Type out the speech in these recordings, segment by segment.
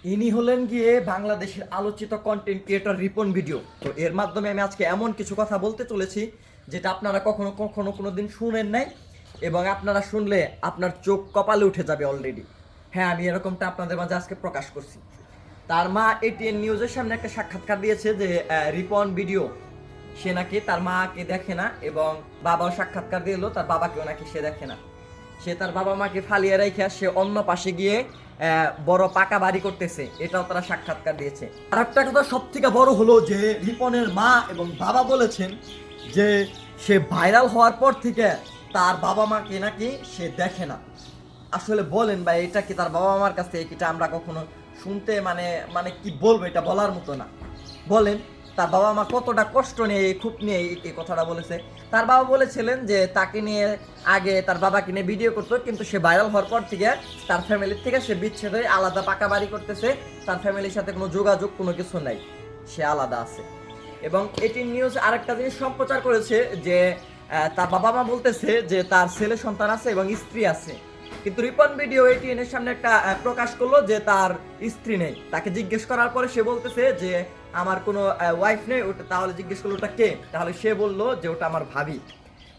ইনি হলেন গিয়ে বাংলাদেশের আলোচিত কন্টেন্ট ক্রিয়েটর রিপন ভিডিও। তো এর মাধ্যমে আমি আজকে এমন কিছু কথা বলতে চলেছি যেটা আপনারা কখনো কখনো কোনো দিন শুনেন নাই, এবং আপনারা শুনলে আপনার চোখ কপালে উঠে যাবে অলরেডি। হ্যাঁ, আমি এরকমটা আপনাদের মাঝে আজকে প্রকাশ করছি। তার মা এটিএন নিউজের সামনে একটা সাক্ষাৎকার দিয়েছে যে রিপন ভিডিও সে নাকি তার মাকে দেখে না, এবং বাবাও সাক্ষাৎকার দিল তার বাবাকেও নাকি সে দেখে না। সে তার বাবা মাকে ফালিয়ে রেখে সে অন্য পাশে গিয়ে বড় পাকা বাড়ি করতেছে, এটাও তারা সাক্ষাৎকার দিয়েছে। আর একটা কথা সব থেকে বড় হলো যে রিপনের মা এবং বাবা বলেছেন যে সে ভাইরাল হওয়ার পর থেকে তার বাবা মাকে নাকি সে দেখে না। আসলে বলেন ভাই, এটা কি তার বাবা মার কাছ থেকে এটা আমরা কখনো শুনতে মানে মানে কি বলবো, এটা বলার মতো না। বলেন তার বাবা মা কতটা কষ্ট নিয়ে খুব নিয়ে এই কথাটা বলেছে। তার বাবা বলেছিলেন যে তাকে নিয়ে আগে তার বাবাকে নিয়ে ভিডিও করতো, কিন্তু সে ভাইরাল হওয়ার পর থেকে তার ফ্যামিলির থেকে সে বিচ্ছেদ হয়ে আলাদা পাকা বাড়ি করতেছে, তার ফ্যামিলির সাথে কোনো যোগাযোগ কোনো কিছু নাই, সে আলাদা আছে। এবং এটিএন নিউজ আরেকটা জিনিস সম্প্রচার করেছে যে তার বাবা মা বলতেছে যে তার ছেলে সন্তান আছে এবং স্ত্রী আছে, কিন্তু রিপন ভিডিও এটিএন এর সামনে একটা প্রকাশ করলো যে তার স্ত্রী নেই। তাকে জিজ্ঞেস করার পরে সে বলতেছে যে আমার কোনো ওয়াইফ নেই। ওটা তাহলে জিজ্ঞেস করলো ওটা কে, তাহলে সে বললো যে ওটা আমার ভাবি।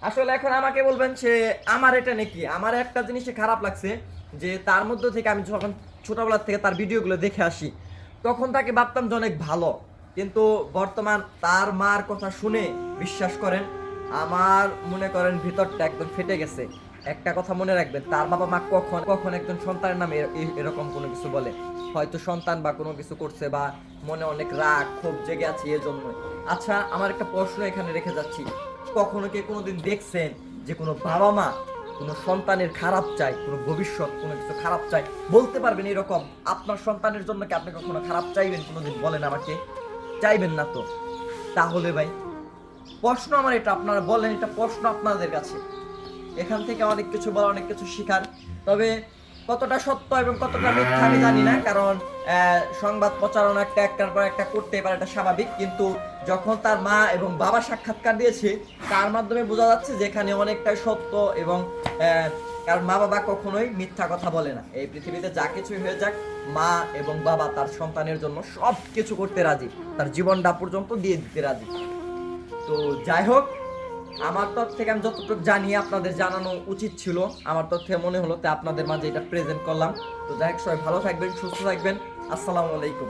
আসলে এখন আমাকে বলবেন সে আমার এটা নাকি, আমার একটা জিনিসে খারাপ লাগছে যে তার মধ্যে থেকে আমি যখন ছোটবেলা থেকে তার ভিডিওগুলো দেখে আসি তখন তাকে ভাবতাম যে অনেক ভালো, কিন্তু বর্তমান তার মার কথা শুনে বিশ্বাস করেন আমার মনে করেন ভিতরটা একদম ফেটে গেছে। একটা কথা মনে রাখবেন, তার বাবা মা কখন কখন একজন সন্তানের নামে এরকম কোনো কিছু বলে, হয়তো সন্তান বা কোনো কিছু করছে বা মনে অনেক রাগ ক্ষোভ জেগে আছে এজন্য। আচ্ছা, আমার একটা প্রশ্ন এখানে রেখে যাচ্ছি, কখনো কি কোনোদিন দেখছেন যে কোনো বাবা মা কোনো সন্তানের খারাপ চায়, কোনো ভবিষ্যৎ কোনো কিছু খারাপ চায়? বলতে পারবেন এরকম আপনার সন্তানের জন্য কি আপনি কখনো খারাপ চাইবেন কোনোদিন? বলেন আমাকে, চাইবেন না তো? তাহলে ভাই প্রশ্ন আমার এটা, আপনারা বলেন, এটা প্রশ্ন আপনাদের কাছে। এখান থেকে অনেক কিছু বলা, অনেক কিছু শিখার। তবে কতটা সত্য এবং কতটা মিথ্যা আমি জানি না, কারণ সংবাদ প্রচারণা একটার পর একটা করতে পারে, এটা স্বাভাবিক। কিন্তু যখন তার মা এবং বাবা সাক্ষাৎকার দিয়েছে তার মাধ্যমে বোঝা যাচ্ছে যে এখানে অনেকটাই সত্য। এবং কারণ মা বাবা কখনোই মিথ্যা কথা বলে না। এই পৃথিবীতে যা কিছুই হয়ে যাক, মা এবং বাবা তার সন্তানের জন্য সব কিছু করতে রাজি, তার জীবনটা পর্যন্ত দিয়ে দিতে রাজি। তো যাই হোক, আমার তরফ থেকে আমি যতটুকু জানি আপনাদের জানানো উচিত ছিল, আমার তরফ থেকে মনে হলো তাই আপনাদের মাঝে এটা প্রেজেন্ট করলাম। তো যাই হোক, সবাই ভালো থাকবেন, সুস্থ থাকবেন। আসসালামু আলাইকুম।